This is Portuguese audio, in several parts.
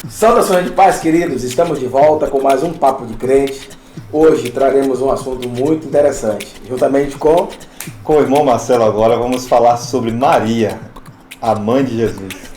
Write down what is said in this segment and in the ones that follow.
Saudações de paz, queridos! Estamos de volta com mais um Papo de Crente. Hoje traremos um assunto muito interessante. Juntamente com o irmão Marcelo agora vamos falar sobre Maria, a mãe de Jesus.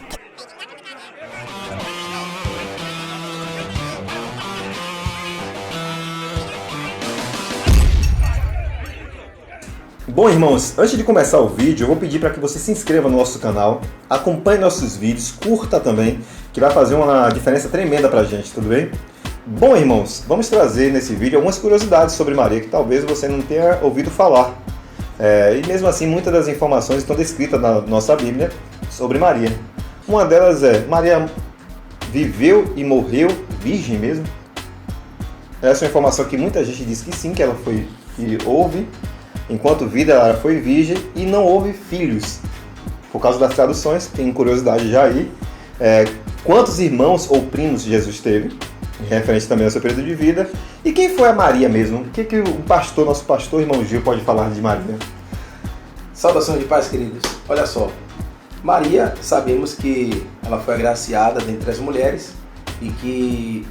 Bom, irmãos, antes de começar o vídeo, eu vou pedir para que você se inscreva no nosso canal, acompanhe nossos vídeos, curta também, que vai fazer uma diferença tremenda para a gente, tudo bem? Bom, irmãos, vamos trazer nesse vídeo algumas curiosidades sobre Maria que talvez você não tenha ouvido falar. E mesmo assim, muitas das informações estão descritas na nossa Bíblia sobre Maria. Uma delas é, Maria viveu e morreu virgem mesmo? Essa é uma informação que muita gente diz que sim, que ela foi e houve. Enquanto vida, ela foi virgem e não houve filhos. Por causa das traduções, tem curiosidade já aí. Quantos irmãos ou primos Jesus teve? Referente também ao seu período de vida. E quem foi a Maria mesmo? O que o pastor, nosso pastor, irmão Gil, pode falar de Maria? Saudações de paz, queridos. Olha só, Maria, sabemos que ela foi agraciada dentre as mulheres e que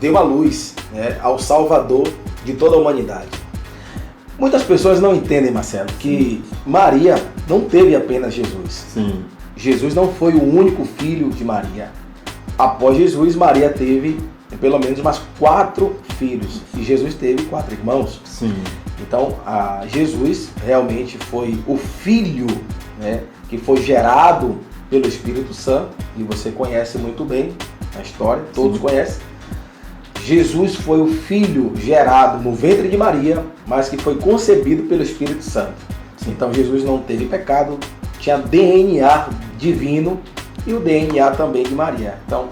deu à luz, ao Salvador de toda a humanidade. Muitas pessoas não entendem, Marcelo, que Maria não teve apenas Jesus. Sim. Jesus não foi o único filho de Maria. Após Jesus, Maria teve pelo menos mais 4 filhos. E Jesus teve 4 irmãos. Sim. Então, Jesus realmente foi o filho, que foi gerado pelo Espírito Santo. E você conhece muito bem a história, todos conhecem. Jesus foi o filho gerado no ventre de Maria, mas que foi concebido pelo Espírito Santo. Então Jesus não teve pecado, tinha DNA divino e o DNA também de Maria. Então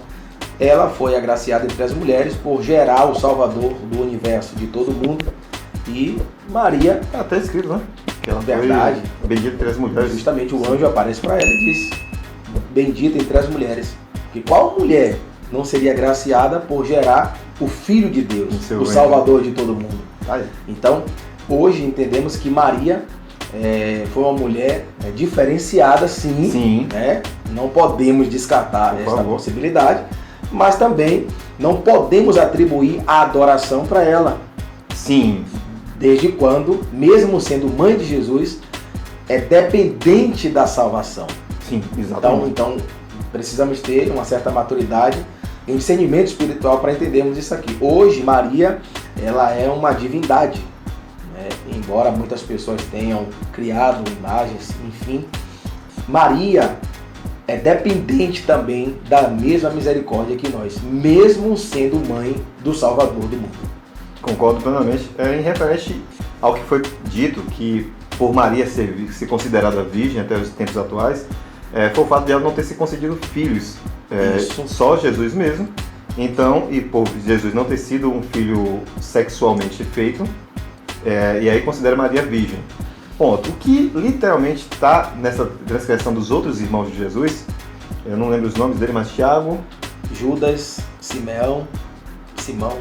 ela foi agraciada entre as mulheres por gerar o Salvador do universo, de todo mundo. E Maria... Está até escrito, né? Que ela verdade. Foi bendita entre as mulheres. Justamente o anjo aparece para ela e diz, bendita entre as mulheres. Porque qual mulher não seria agraciada por gerar o Filho de Deus, o Salvador de todo mundo? Então, hoje entendemos que Maria foi uma mulher diferenciada, sim. Não podemos descartar essa possibilidade, mas também não podemos atribuir a adoração para ela. Sim. Desde quando, mesmo sendo mãe de Jesus, é dependente da salvação. Sim, exatamente. Então precisamos ter uma certa maturidade e um discernimento espiritual para entendermos isso aqui. Hoje, Maria, ela é uma divindade, embora muitas pessoas tenham criado imagens, enfim, Maria é dependente também da mesma misericórdia que nós, mesmo sendo mãe do Salvador do mundo. Concordo plenamente. Em referente ao que foi dito, que por Maria ser considerada virgem até os tempos atuais, foi o fato de ela não ter se concedido filhos, só Jesus mesmo. Então, e por Jesus não ter sido um filho sexualmente feito, e aí considera Maria virgem. Ponto. O que literalmente está nessa transgressão dos outros irmãos de Jesus, eu não lembro os nomes dele, mas Tiago, Judas, Simão,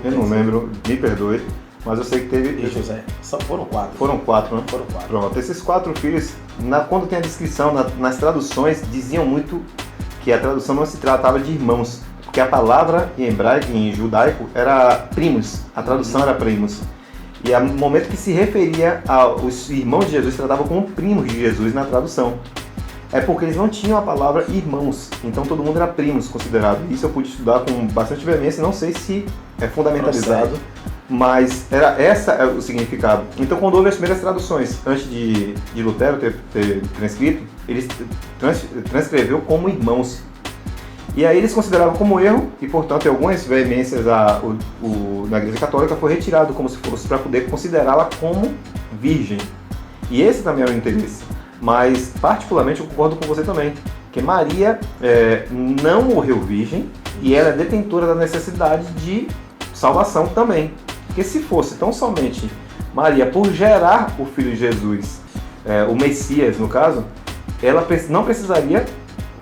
eu não lembro, me perdoe, mas eu sei que teve... E José. Foram 4. Foram 4, né? Foram 4. Pronto, esses 4 filhos, quando tem a descrição, nas traduções, diziam muito que a tradução não se tratava de irmãos, porque a palavra em hebraico, em judaico, era primos, a tradução era primos. E no momento que se referia aos irmãos de Jesus, tratava como primos de Jesus na tradução. É porque eles não tinham a palavra irmãos, então todo mundo era primos considerado. Isso eu pude estudar com bastante veemência, não sei se é fundamentalizado, mas essa é o significado. Então quando houve as primeiras traduções, antes de Lutero ter transcrito, ele transcreveu como irmãos. E aí eles consideravam como erro, e portanto em algumas veemências na Igreja Católica foi retirado, como se fosse para poder considerá-la como virgem. E esse também é o interesse. Mas particularmente eu concordo com você também, que Maria não morreu virgem e ela é detentora da necessidade de salvação também. Porque se fosse tão somente Maria por gerar o Filho de Jesus, o Messias no caso, ela não precisaria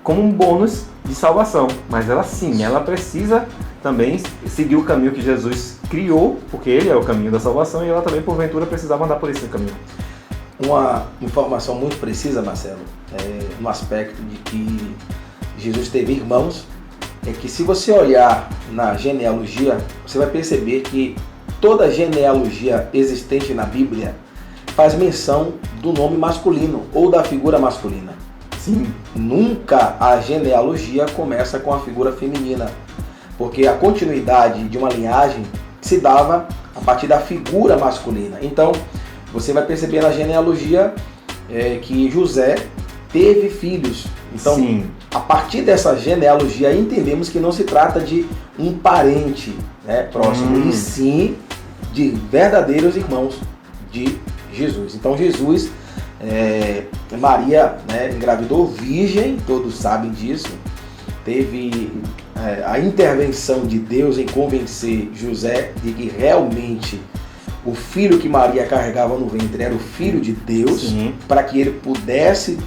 como um bônus de salvação, mas ela sim, ela precisa também seguir o caminho que Jesus criou, porque ele é o caminho da salvação, e ela também porventura precisava andar por esse caminho. Uma informação muito precisa, Marcelo, no aspecto de que Jesus teve irmãos é que se você olhar na genealogia, você vai perceber que toda genealogia existente na Bíblia faz menção do nome masculino ou da figura masculina. Sim. Nunca a genealogia começa com a figura feminina, porque a continuidade de uma linhagem se dava a partir da figura masculina. Então, você vai perceber na genealogia que José teve filhos. Então, Sim. a partir dessa genealogia, entendemos que não se trata de um parente, né, próximo, e sim de verdadeiros irmãos de Jesus. Então, Jesus, Maria, né, engravidou virgem, todos sabem disso. Teve a intervenção de Deus em convencer José de que realmente o filho que Maria carregava no ventre era o filho de Deus, para que ele pudesse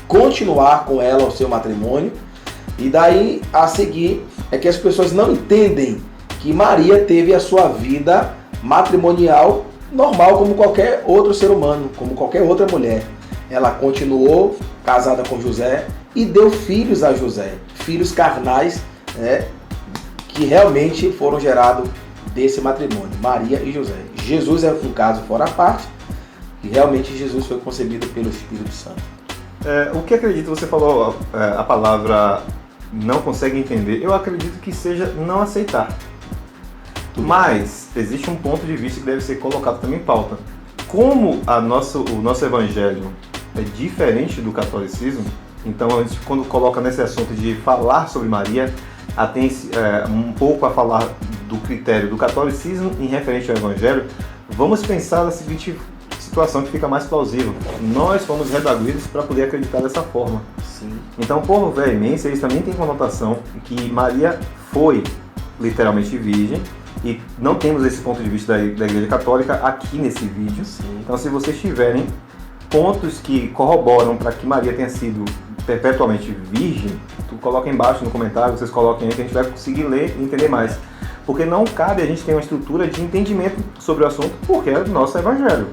continuar com ela o seu matrimônio. E daí a seguir é que as pessoas não entendem que Maria teve a sua vida matrimonial normal como qualquer outro ser humano, como qualquer outra mulher. Ela continuou casada com José e deu filhos a José, filhos carnais, que realmente foram gerados desse matrimônio, Maria e José. Jesus é um caso fora à parte, e realmente Jesus foi concebido pelo Espírito Santo. O que acredito, você falou a palavra não consegue entender, eu acredito que seja não aceitar. Mas existe um ponto de vista que deve ser colocado também em pauta. Como o nosso evangelho é diferente do catolicismo, então a gente, quando coloca nesse assunto de falar sobre Maria, tem um pouco a falar do critério do catolicismo em referente ao evangelho, vamos pensar na seguinte situação que fica mais plausível. Nós fomos redaguidos para poder acreditar dessa forma. Sim. Então, por veemência, eles também têm conotação que Maria foi literalmente virgem, e não temos esse ponto de vista da Igreja Católica aqui nesse vídeo. Sim. Então, se vocês tiverem pontos que corroboram para que Maria tenha sido perpetuamente virgem, tu coloca embaixo no comentário, vocês coloquem aí que a gente vai conseguir ler e entender mais. Porque não cabe a gente ter uma estrutura de entendimento sobre o assunto, porque é o nosso evangelho.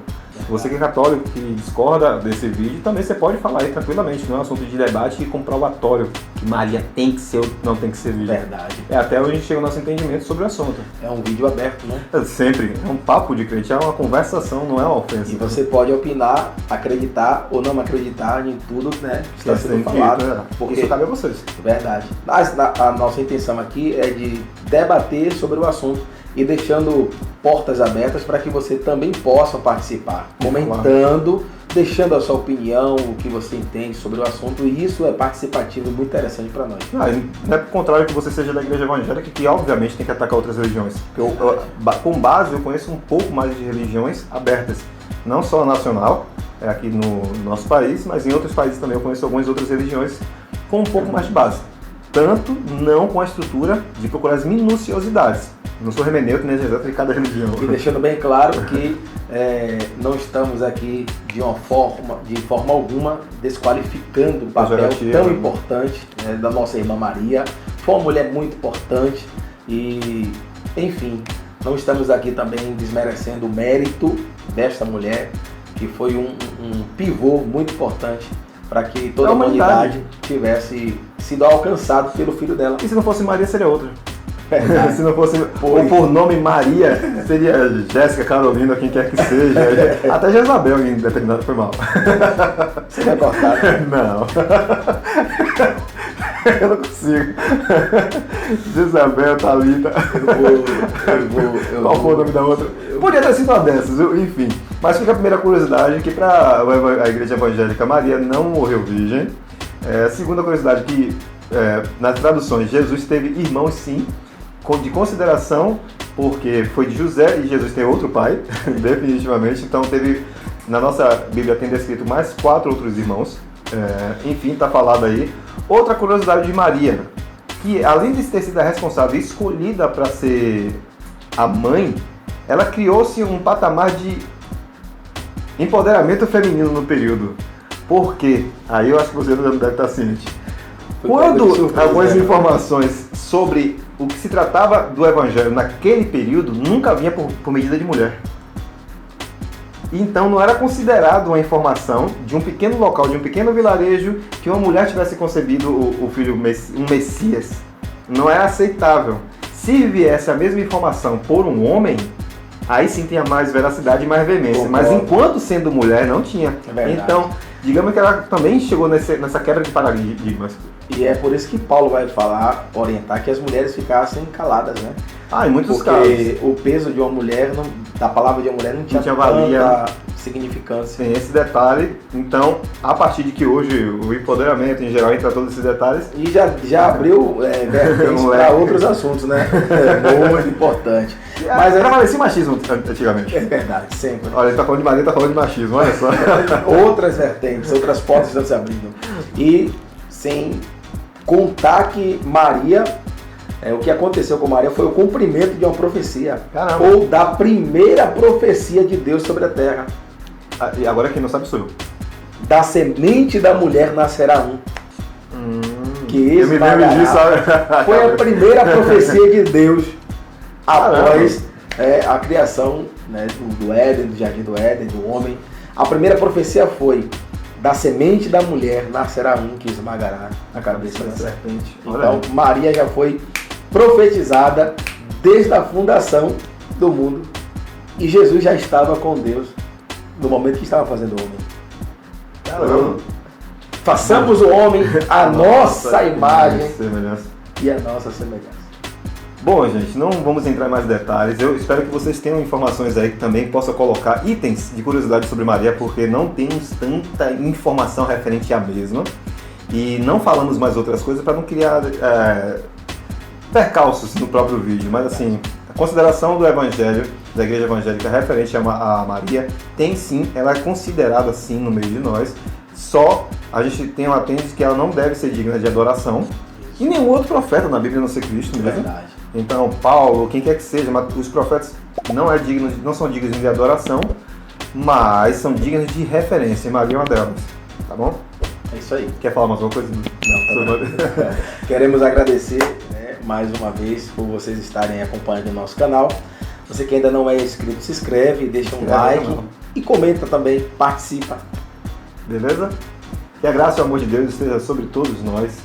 Você que é católico, que discorda desse vídeo, também você pode falar aí tranquilamente, não é um assunto de debate e comprobatório que Maria tem que ser ou não tem que ser virgem. Verdade. Até onde chega o nosso entendimento sobre o assunto. É um vídeo aberto, né? Sempre. É um papo de crente, é uma conversação, não é uma ofensa. E você pode opinar, acreditar ou não acreditar em tudo, né, que está sendo falado. Porque isso cabe a vocês. Verdade. Mas a nossa intenção aqui é de debater sobre o assunto e deixando portas abertas para que você também possa participar, comentando, deixando a sua opinião, o que você entende sobre o assunto, e isso é participativo e muito interessante para nós. Não é por contrário que você seja da igreja evangélica, que obviamente tem que atacar outras religiões. Com base, eu conheço um pouco mais de religiões abertas, não só a nacional, aqui no nosso país, mas em outros países também eu conheço algumas outras religiões com um pouco mais de base. Tanto não com a estrutura de procurar as minuciosidades. Não sou hermeneuta nem exato de cada religião. E deixando bem claro que não estamos aqui de forma alguma desqualificando o papel tão importante da nossa irmã Maria. Foi uma mulher muito importante e, enfim, não estamos aqui também desmerecendo o mérito desta mulher, que foi um pivô muito importante para que toda a humanidade tivesse sido alcançado pelo filho dela. E se não fosse Maria, seria outra. Se não fosse por nome Maria, seria Jéssica, Carolina, quem quer que seja. Até Jezabel, em determinado, foi mal. Você vai cortar, né? Não. Eu não consigo. Jezabel, Thalita. Qual foi o nome da outra? Podia ter sido uma dessas, enfim. Mas fica a primeira curiosidade, que para a igreja evangélica, Maria não morreu virgem. A segunda curiosidade, que nas traduções, Jesus teve irmãos sim, de consideração, porque foi de José e Jesus tem outro pai, definitivamente. Então na nossa Bíblia tem descrito mais 4 outros irmãos. Enfim, está falado aí. Outra curiosidade de Maria, que além de ter sido a responsável escolhida para ser a mãe, ela criou-se um patamar de empoderamento feminino no período. Por quê? Aí eu acho que você não deve estar ciente. Quando algumas informações sobre o que se tratava do evangelho naquele período nunca vinha por medida de mulher. Então não era considerado uma informação de um pequeno local, de um pequeno vilarejo, que uma mulher tivesse concebido o filho, um Messias. não é aceitável. Se viesse a mesma informação por um homem, aí sim tinha mais veracidade e mais veemência. Mas enquanto sendo mulher, não tinha. Então, digamos que ela também chegou nessa quebra de paradigmas. E é por isso que Paulo vai falar, orientar que as mulheres ficassem caladas, né? Em muitos casos. Porque o peso de uma mulher, da palavra de uma mulher, não tinha tanta significância. Tem esse detalhe. Então, a partir de que hoje o empoderamento em geral entra todos esses detalhes. E já abriu vertentes para outros assuntos, né? Muito importante. Mas prevalecia machismo antigamente. É verdade, sempre. Olha, ele tá falando de Maria, tá falando de machismo, olha só. Outras vertentes, outras portas estão se abrindo. E sem contar que Maria, o que aconteceu com Maria foi o cumprimento de uma profecia. Caramba. Ou da primeira profecia de Deus sobre a terra. E agora quem não sabe sou eu. Da semente da mulher nascerá um. Que eu me lembro disso. Foi a primeira profecia de Deus após a criação, né, do Éden, do Jardim do Éden, do homem. A primeira profecia foi: da semente da mulher nascerá um que esmagará a cabeça da serpente. Então Maria já foi profetizada desde a fundação do mundo. E Jesus já estava com Deus no momento que estava fazendo o homem. Caramba. Façamos o homem a nossa imagem e a nossa semelhança. Bom, gente, não vamos entrar em mais detalhes. Eu espero que vocês tenham informações aí que também possam colocar itens de curiosidade sobre Maria, porque não temos tanta informação referente à mesma. E não falamos mais outras coisas para não criar percalços no próprio vídeo. Mas assim, a consideração do Evangelho, da Igreja Evangélica referente a Maria, tem sim, ela é considerada assim no meio de nós. Só a gente tem uma tendência que ela não deve ser digna de adoração. E nenhum outro profeta na Bíblia, a não ser Cristo mesmo. Verdade. Então, Paulo, quem quer que seja, mas os profetas não são dignos de adoração, mas são dignos de referência. E Maria é uma delas. Tá bom? É isso aí. Quer falar mais alguma coisa? Não, tá Queremos agradecer, né, mais uma vez por vocês estarem acompanhando o nosso canal. Você que ainda não é inscrito, se inscreve, deixa um like e comenta também, participa. Beleza? Que a graça e o amor de Deus esteja sobre todos nós.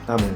Amém.